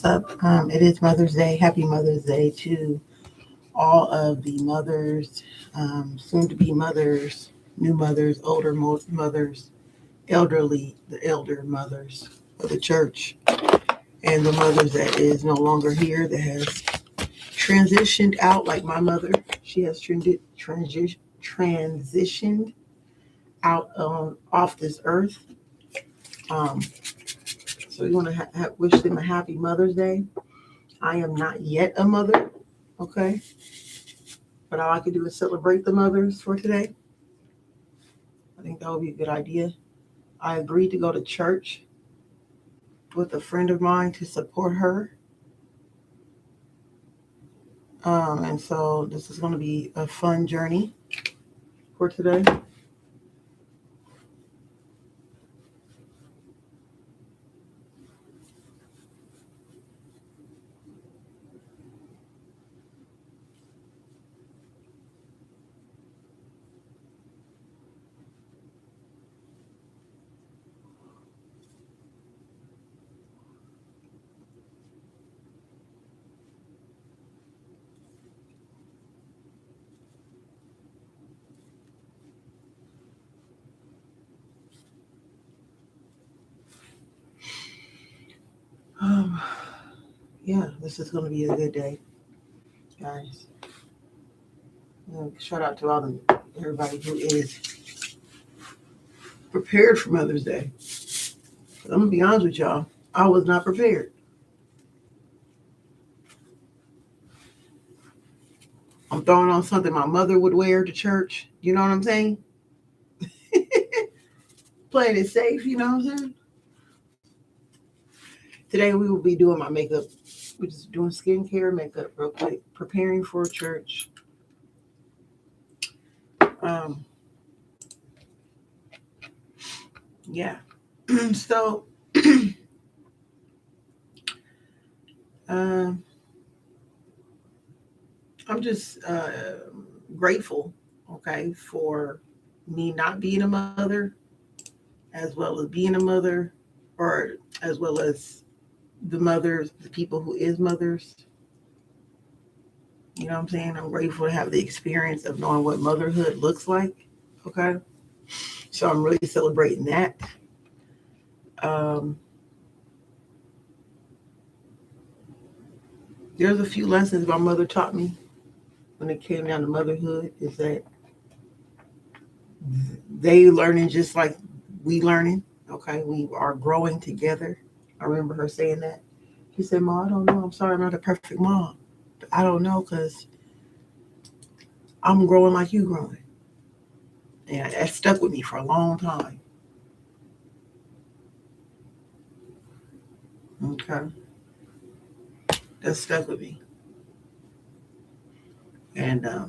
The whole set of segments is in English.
what's up? It is Mother's Day. Happy Mother's Day to all of the mothers, soon to be mothers, new mothers, older mothers, elderly, the elder mothers of the church, and the mothers that is no longer here that has transitioned out, like my mother. She has transitioned out off this earth. Um, so we want to wish them a happy Mother's Day. I am not yet a mother, okay? But all I can do is celebrate the mothers for today. I think that would be a good idea. I agreed to go to church with a friend of mine to support her. And so this is going to be a fun journey for today. Um, yeah, this is going to be a good day, guys. Shout out to everybody who is prepared for Mother's Day. I'm gonna be honest with y'all. I was not prepared. I'm throwing on something my mother would wear to church. You know what I'm saying? Playing it safe. You know what I'm saying? Today we will be doing my makeup. We're just doing skincare, makeup real quick, preparing for church. Um, yeah. So, um, I'm just grateful, okay, for me not being a mother, as well as being a mother, or as well as the mothers, the people who is mothers. You know what I'm saying? I'm grateful to have the experience of knowing what motherhood looks like. Okay. So I'm really celebrating that. Um, there's a few lessons my mother taught me when it came down to motherhood is that they learning just like we learning. Okay. We are growing together. I remember her saying that. She said, "Mom, I don't know. I'm sorry I'm not a perfect mom. I don't know because I'm growing like you growing." And that stuck with me for a long time. Okay. That stuck with me. And I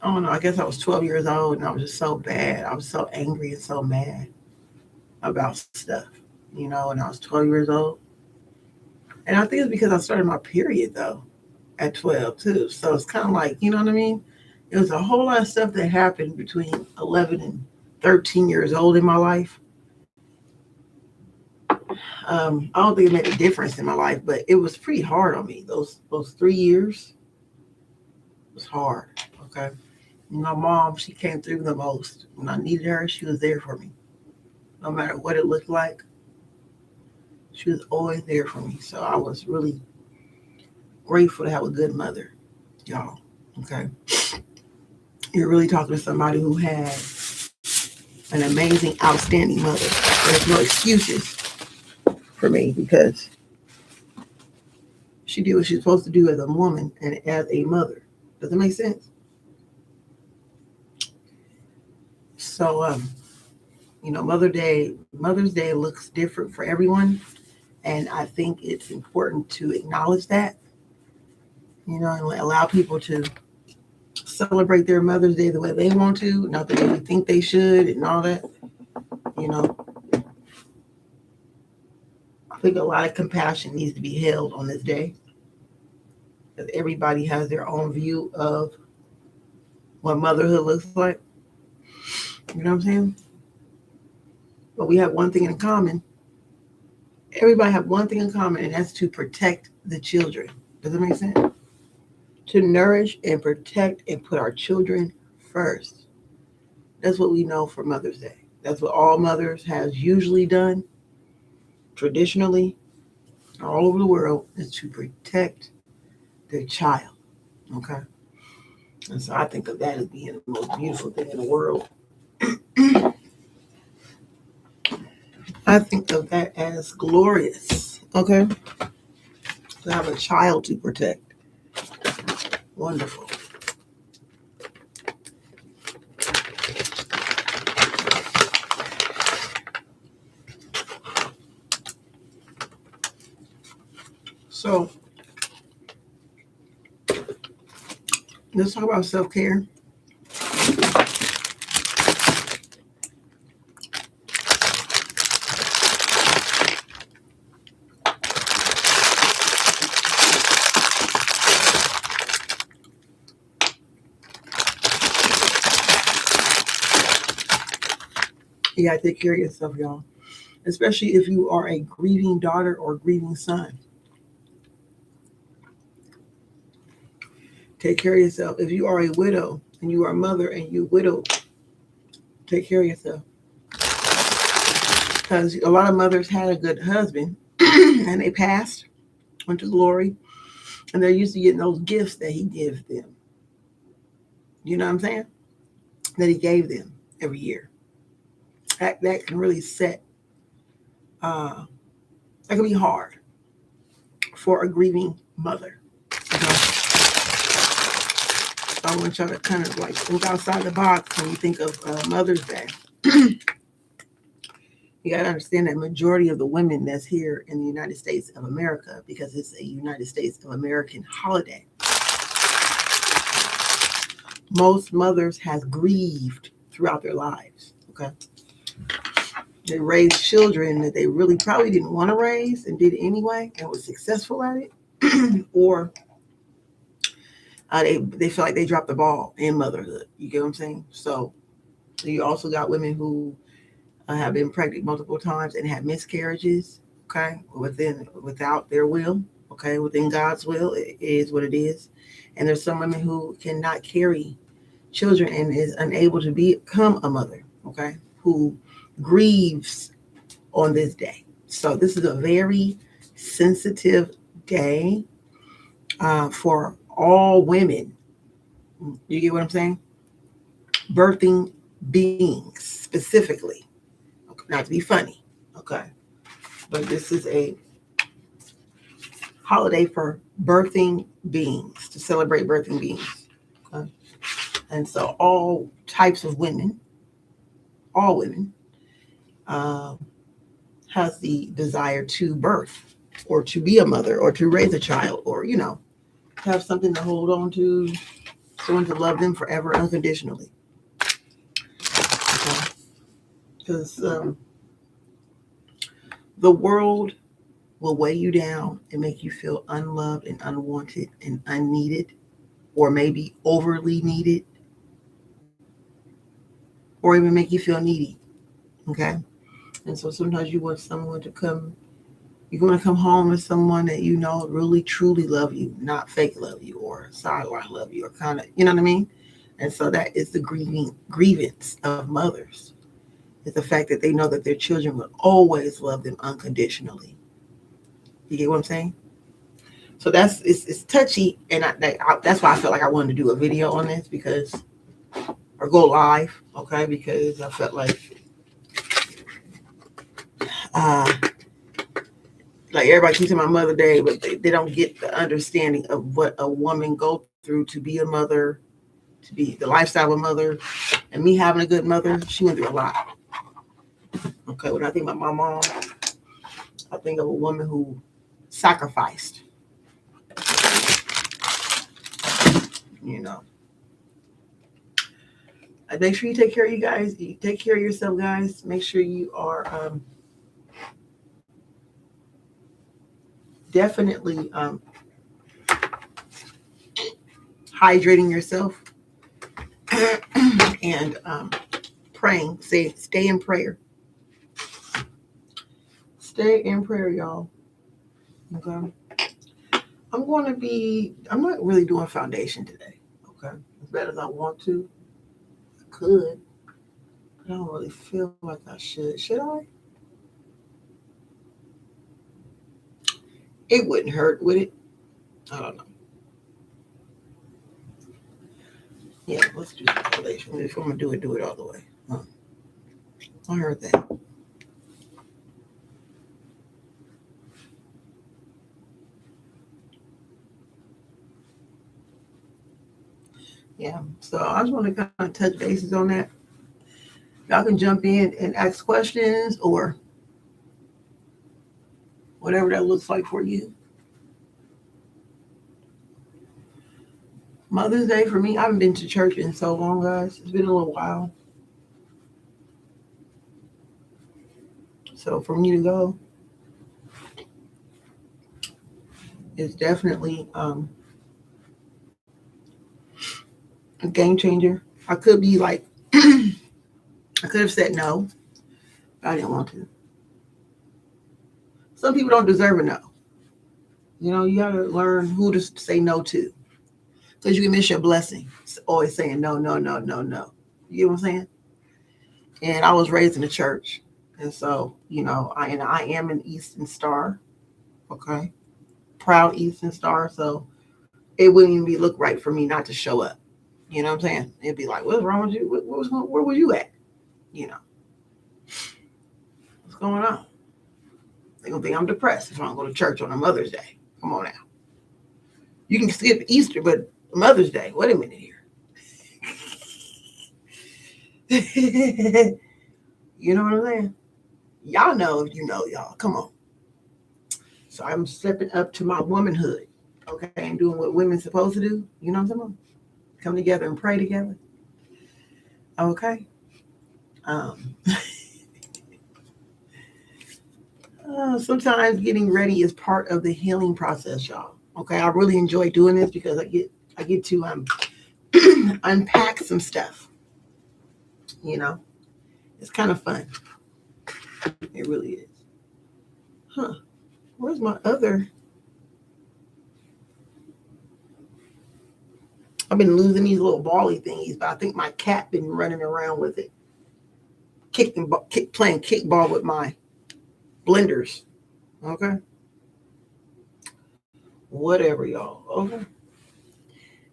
don't know, I guess I was 12 years old and I was just so bad. I was so angry and so mad about stuff, and I was 12 years old. And I think it's because I started my period though at 12 too. So it's kind of like, you know what I mean? It was a whole lot of stuff that happened between 11 and 13 years old in my life. I don't think it made a difference in my life, but it was pretty hard on me. Those 3 years was hard. Okay. My mom, she came through the most. When I needed her, she was there for me. No matter what it looked like, she was always there for me. So I was really grateful to have a good mother, y'all. Okay. You're really talking to somebody who had an amazing, outstanding mother. There's no excuses for me because she did what she's supposed to do as a woman and as a mother. Does it make sense? So, Mother's Day looks different for everyone, and I think it's important to acknowledge that, and allow people to celebrate their Mother's Day the way they want to, not the way we think they should, and all that. You know, I think a lot of compassion needs to be held on this day, because everybody has their own view of what motherhood looks like. You know what I'm saying? But we have one thing in common. Everybody have one thing in common, and that's to protect the children. Does that make sense? To nourish and protect and put our children first. That's what we know for Mother's Day. That's what all mothers has usually done, traditionally, all over the world, is to protect their child. Okay? And so I think of that as being the most beautiful thing in the world. I think of that as glorious. Okay? To have a child to protect. Wonderful. So let's talk about self-care. You gotta take care of yourself, y'all. Especially if you are a grieving daughter or grieving son. Take care of yourself. If you are a widow and you are a mother and you widowed, take care of yourself. Because a lot of mothers had a good husband and they passed, went to glory, and they're used to getting those gifts that he gives them. You know what I'm saying? That he gave them every year. That can really that can be hard for a grieving mother. So I want y'all to kind of like think outside the box when you think of Mother's Day. You got to understand that majority of the women that's here in the United States of America, because it's a United States of American holiday, most mothers has grieved throughout their lives. Okay. They raised children that they really probably didn't want to raise and did it anyway and was successful at it. Or they feel like they dropped the ball in motherhood. You get what I'm saying? So you also got women who have been pregnant multiple times and had miscarriages, okay, without their will, okay, within God's will. It is what it is. And there's some women who cannot carry children and is unable to become a mother, okay, who grieves on this day. So this is a very sensitive day for all women. You get what I'm saying? Birthing beings specifically. Not to be funny, okay, but this is a holiday for birthing beings, to celebrate birthing beings. Okay? And so all types of women, all women, has the desire to birth or to be a mother or to raise a child or, have something to hold on to, someone to love them forever unconditionally. Because the world will weigh you down and make you feel unloved and unwanted and unneeded, or maybe overly needed, or even make you feel needy. Okay? And so sometimes you want someone to come, you want to come home with someone that you know really truly love you, not fake love you or sideline love you or kind of, you know what I mean? And so that is the grievance of mothers. It's the fact that they know that their children will always love them unconditionally. You get what I'm saying? So it's touchy, and that's why I felt like I wanted to do a video on this or go live, okay? Because I felt like everybody keeps saying my Mother Day, but they don't get the understanding of what a woman goes through to be a mother, to be the lifestyle of a mother, and me having a good mother. She went through a lot. Okay, when I think about my mom, I think of a woman who sacrificed. Make sure you take care of you guys. You take care of yourself, guys. Make sure you are definitely hydrating yourself and praying. Stay in prayer. Stay in prayer, y'all. Okay. I'm not really doing foundation today. Okay. As bad as I want to, I could. But I don't really feel like I should. Should I? It wouldn't hurt, would it? I don't know. Yeah, let's do the foundation. If I'm going to do it all the way. Huh. I heard that. Yeah. So I just want to kind of touch bases on that. Y'all can jump in and ask questions or whatever that looks like for you. Mother's Day for me, I haven't been to church in so long, guys. It's been a little while. So for me to go, it's definitely a game changer. I could be like, I could have said no, but I didn't want to. Some people don't deserve a no. You know, you got to learn who to say no to because you can miss your blessing. It's always saying no, no, no, no, no. You know what I'm saying? And I was raised in the church. And so, you know, I am an Eastern Star. Okay. Proud Eastern Star. So it wouldn't even look right for me not to show up. You know what I'm saying? It'd be like, what's wrong with you? Where were you at? You know, what's going on? They're going to think I'm depressed if I don't go to church on a Mother's Day. Come on now. You can skip Easter, but Mother's Day, wait a minute here. You know what I'm saying? Y'all know if you know, y'all. Come on. So I'm stepping up to my womanhood, okay, and doing what women's supposed to do. You know what I'm saying? Come together and pray together. Okay. Sometimes getting ready is part of the healing process, y'all. Okay, I really enjoy doing this because I get to unpack some stuff. You know, it's kind of fun. It really is. Huh? Where's my other? I've been losing these little bally thingies, but I think my cat been running around with it, playing kickball with my blenders. Okay. Whatever, y'all. Okay.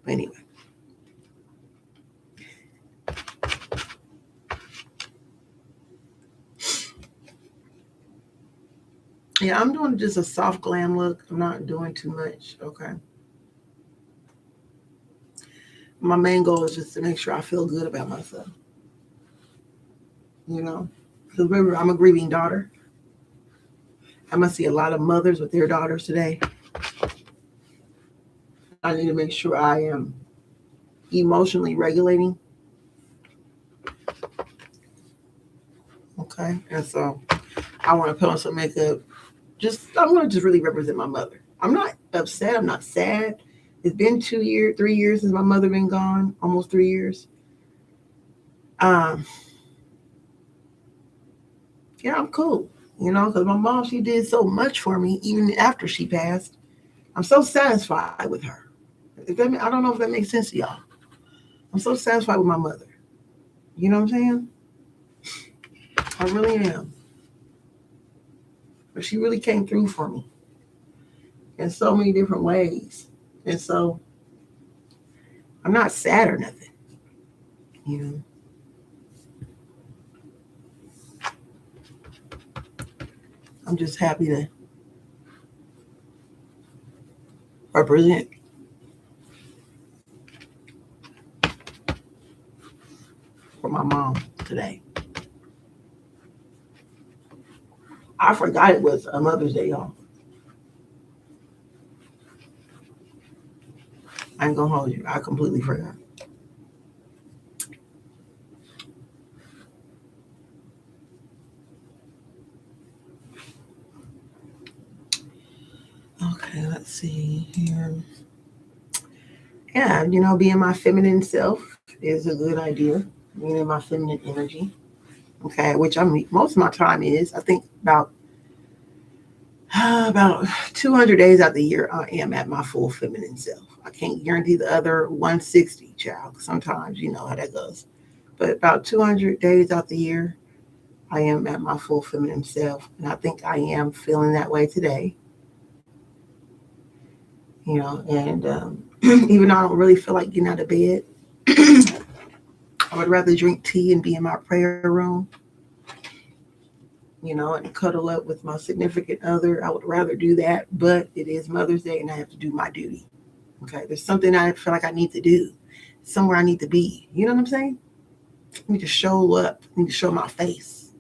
Anyway. Yeah, I'm doing just a soft glam look. I'm not doing too much. Okay. My main goal is just to make sure I feel good about myself. You know, because remember, I'm a grieving daughter. I'm going to see a lot of mothers with their daughters today. I need to make sure I am emotionally regulating. Okay. And so I want to put on some makeup. I want to just really represent my mother. I'm not upset. I'm not sad. It's been 3 years since my mother been gone, almost 3 years. Yeah, I'm cool. You know, because my mom, she did so much for me, even after she passed. I'm so satisfied with her. I don't know if that makes sense to y'all. I'm so satisfied with my mother. You know what I'm saying? I really am. But she really came through for me in so many different ways. And so I'm not sad or nothing. You know? I'm just happy to represent. For my mom today. I forgot it was a Mother's Day, y'all. I ain't gonna hold you. I completely forgot. Okay, let's see here. Yeah, you know, being my feminine self is a good idea. Being in my feminine energy. Okay, which most of my time is. I think about About 200 days out the year, I am at my full feminine self. I can't guarantee the other 160, child. Sometimes you know how that goes. But about 200 days out the year, I am at my full feminine self. And I think I am feeling that way today. And even though I don't really feel like getting out of bed, I would rather drink tea and be in my prayer room, and cuddle up with my significant other. I would rather do that, but it is Mother's Day and I have to do my duty. Okay, there's something I feel like I need to do, somewhere I need to be. You know what I'm saying? I need to show up, I need to show my face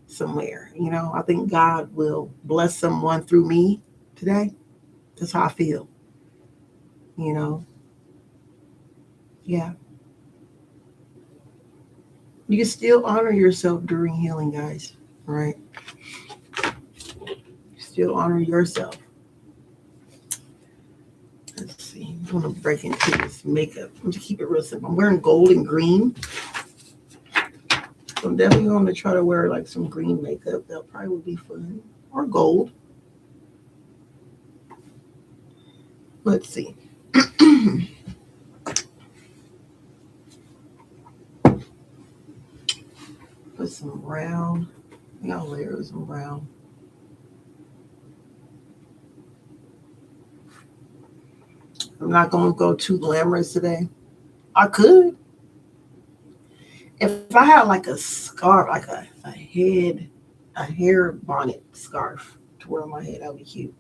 somewhere. I think God will bless someone through me today. That's how I feel. You know, yeah. You can still honor yourself during healing, guys. Right? Still honor yourself. Let's see. I'm gonna break into this makeup. I'm gonna keep it real simple. I'm wearing gold and green. So I'm definitely gonna try to wear like some green makeup. That probably would be fun. Or gold. Let's see. Put some brown. I think I'll layer with some brown. I'm not gonna go too glamorous today. I could. If I had like a scarf, like a hair bonnet scarf to wear on my head, that would be cute.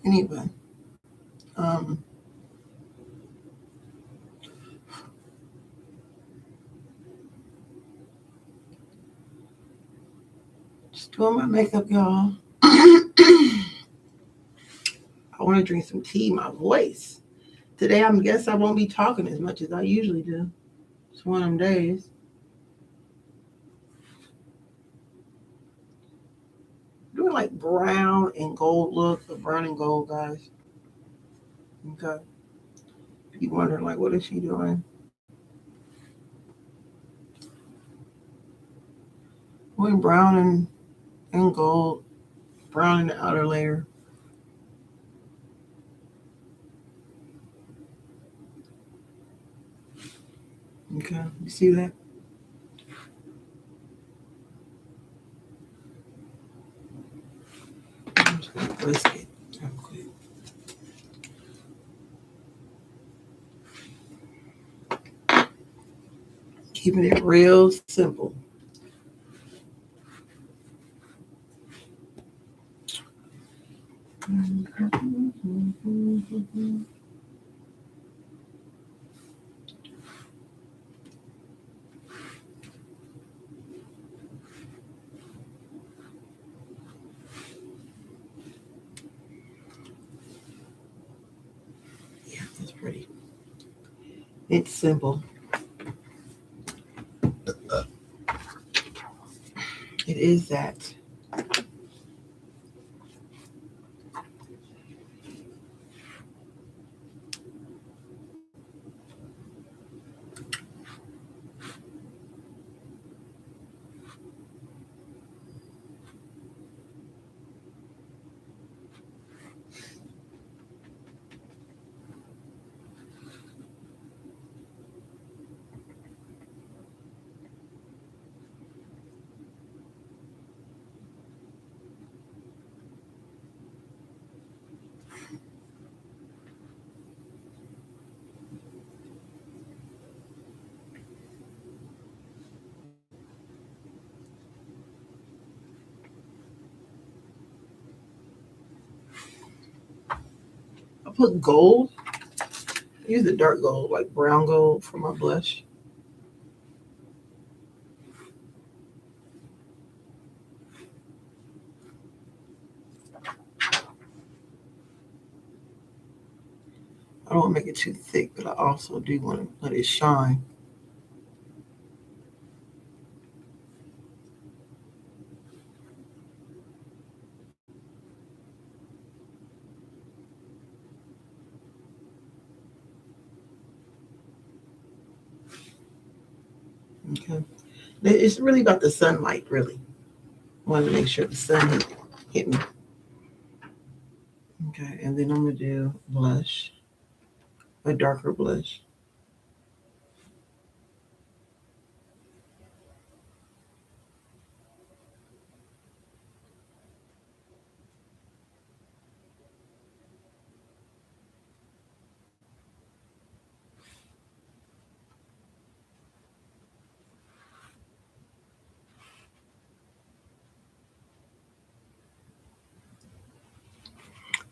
Anyway, um, just doing my makeup, y'all. I want to drink some tea. My voice today, I guess I won't be talking as much as I usually do. It's one of them days. Doing like brown and gold look, the brown and gold, guys. Okay. You wondering like, what is she doing? Doing brown and gold, brown in the outer layer. Okay, you see that? I'm just gonna whisk it real quick. Keeping it real simple. Yeah, that's pretty. It's simple. It is that. I put gold. I use the dark gold, like brown gold for my blush. I don't want to make it too thick, but I also do want to let it shine. Okay. It's really about the sunlight, really. I want to make sure the sun hit me. Okay, and then I'm going to do blush, a darker blush.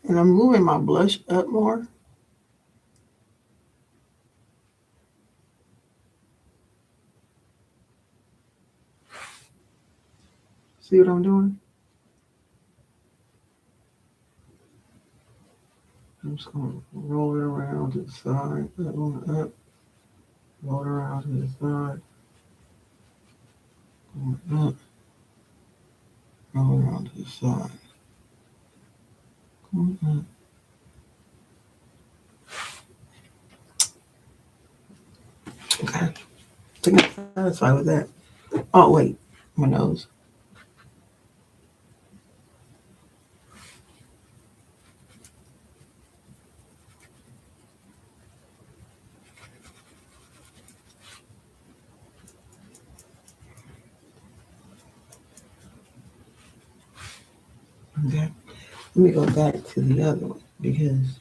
And I'm moving my blush up more. See what I'm doing? I'm just going to roll it around to the side, that one up, roll it around to the side, going up, roll it around to the side, going up. Okay, I think I'm satisfied with that. Oh, wait, my nose. Okay, let me go back to the other one because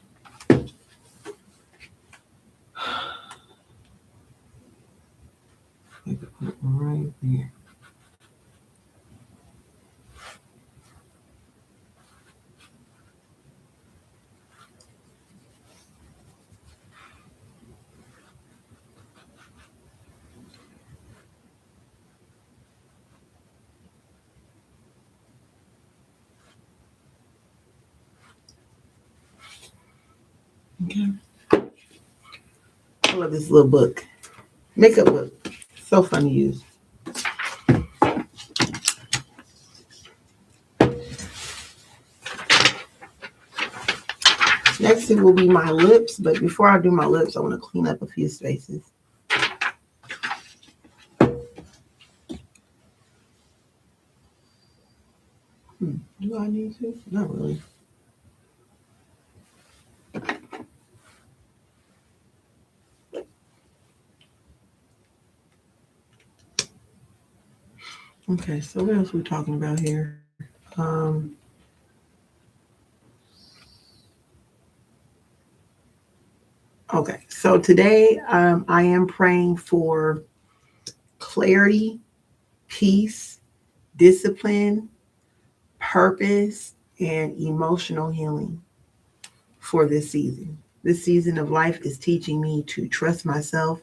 I could put it right there. Okay, I love this little book, makeup book. So fun to use. Next, it will be my lips, but before I do my lips, I want to clean up a few spaces. Do I need to? Not really. Okay, so what else are we talking about here? Okay, so today I am praying for clarity, peace, discipline, purpose, and emotional healing for this season. This season of life is teaching me to trust myself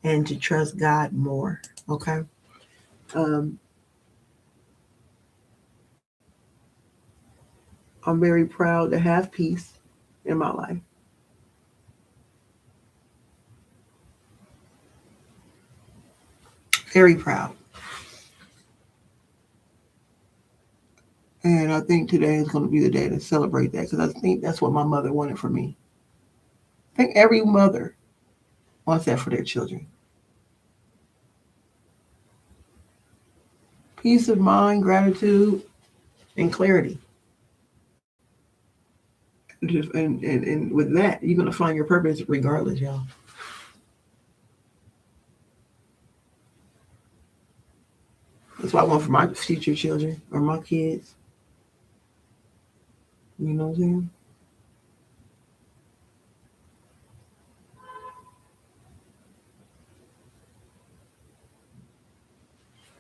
and to trust God more. Okay. Um, I'm very proud to have peace in my life. Very proud. And I think today is going to be the day to celebrate that because I think that's what my mother wanted for me. I think every mother wants that for their children. Peace of mind, gratitude, and clarity. And with that, you're going to find your purpose regardless, y'all. That's what I want for my future children or my kids. You know what I'm saying?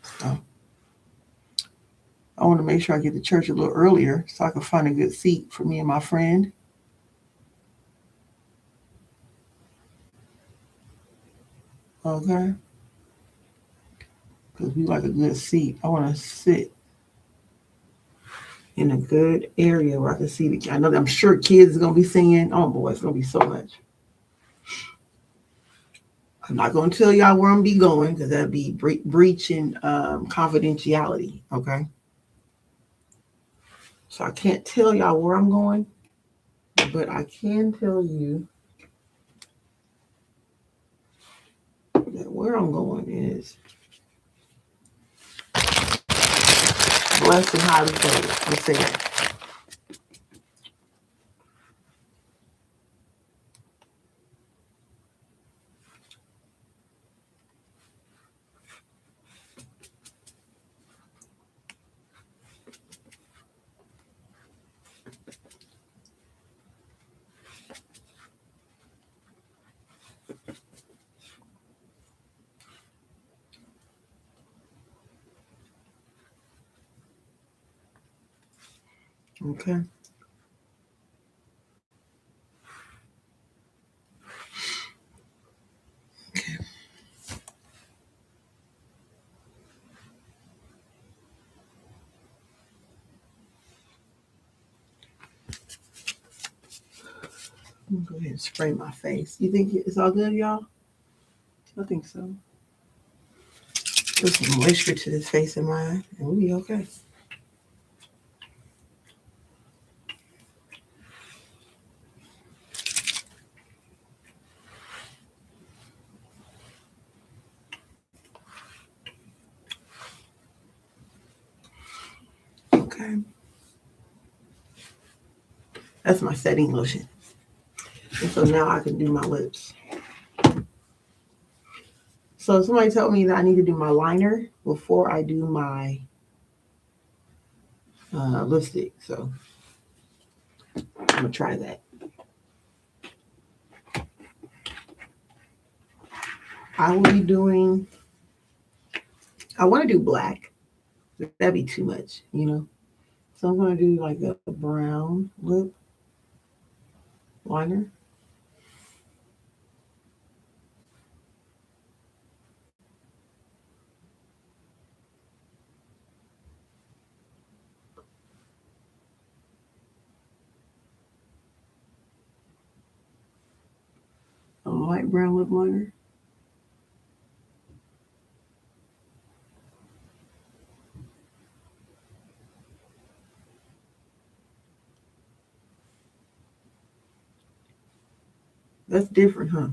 So I want to make sure I get to church a little earlier so I can find a good seat for me and my friend. Okay? Because we like a good seat. I want to sit in a good area where I can see the. I know that I'm sure kids are gonna be singing. Oh boy, it's gonna be so much. I'm not gonna tell y'all where I'm be going because that'd be breaching confidentiality. Okay, so I can't tell y'all where I'm going, but I can tell you that where I'm going is blessed and highly favored. Let's say that. Okay. I'm gonna go ahead and spray my face. You think it's all good, y'all? I think so. Put some moisture to this face of mine, and we'll be okay. Okay. That's my setting lotion. And so now I can do my lips. So somebody told me that I need to do my liner before I do my lipstick. So I'm gonna try that. I will be doing. I want to do black. That'd be too much, you know. So I'm gonna do like a brown lip liner. A light brown lip liner. That's different, huh?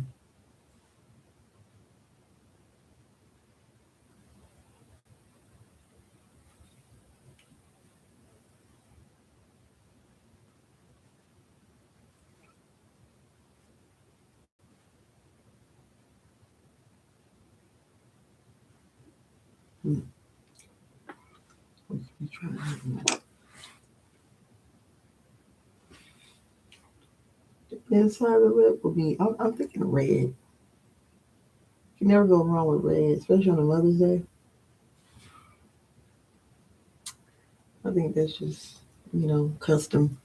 Hmm. Let's try that. The inside of the lip will be. I'm thinking red. You never go wrong with red, especially on a Mother's Day. I think that's just, custom.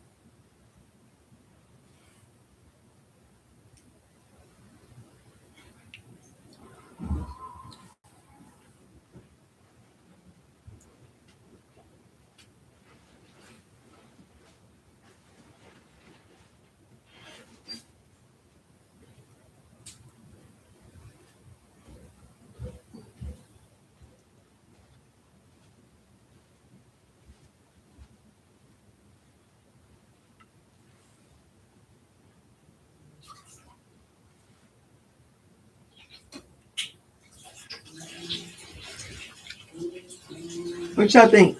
What y'all think?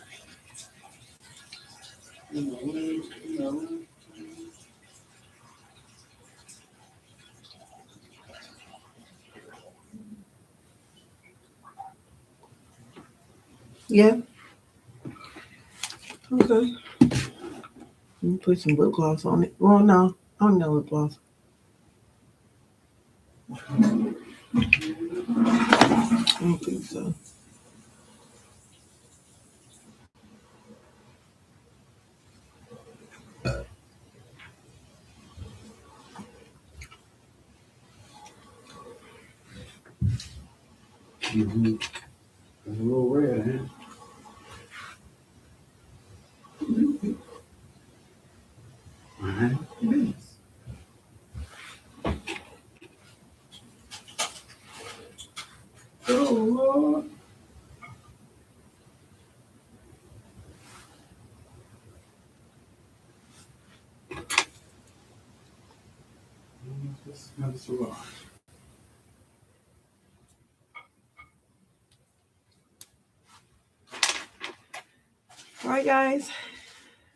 Yeah. Okay. Let me put some lip gloss on it. Well, no, I don't know lip gloss. I don't think so. Mm-hmm. It's a little red, huh? Uh-huh. Oh, Lord. Just another cigar. All right, guys.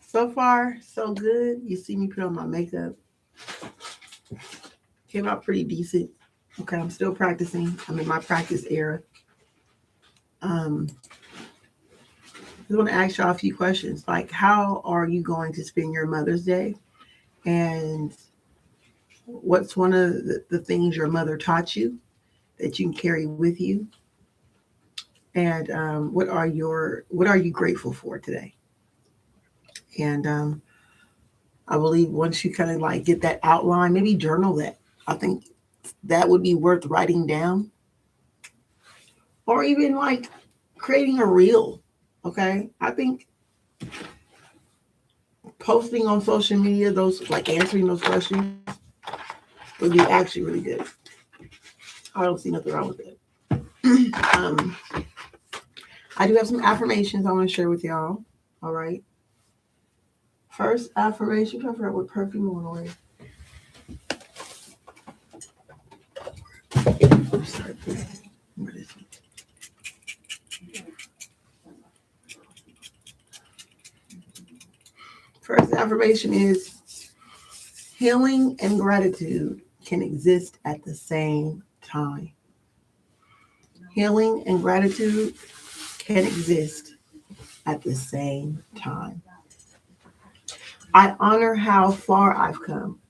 So far, so good. You see me put on my makeup. Came out pretty decent. Okay, I'm still practicing. I'm in my practice era. I want to ask y'all a few questions. Like, how are you going to spend your Mother's Day? And what's one of the things your mother taught you that you can carry with you? And what are you grateful for today? And I believe once you kind of like get that outline, maybe journal that. I think that would be worth writing down, or even like creating a reel. Okay, I think posting on social media, those like answering those questions, would be actually really good. I don't see nothing wrong with it. I do have some affirmations I want to share with y'all. All right. First affirmation, I forgot what perfume I want to wear. First affirmation is healing and gratitude can exist at the same time. Healing and gratitude can exist at the same time. I honor how far I've come.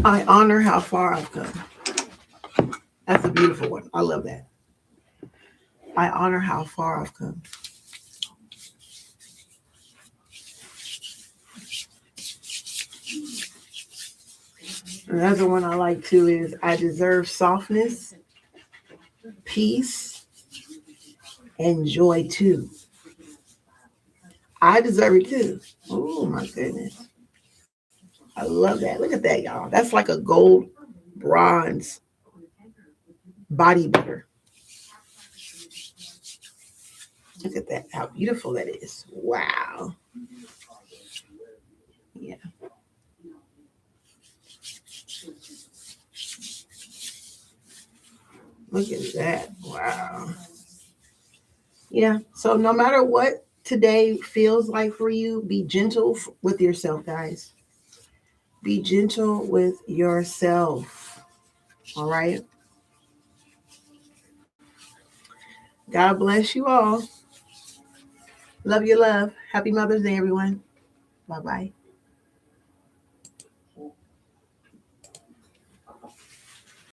I honor how far I've come. That's a beautiful one. I love that. I honor how far I've come. Another one I like too is I deserve softness, peace, and joy too. I deserve it too. Oh my goodness. I love that. Look at that, y'all. That's like a gold bronze body butter. Look at that. How beautiful that is. Wow. Yeah. Look at that. Wow. Yeah. So no matter what today feels like for you, be gentle with yourself, guys. Be gentle with yourself. All right. God bless you all. Love your love. Happy Mother's Day, everyone. Bye bye.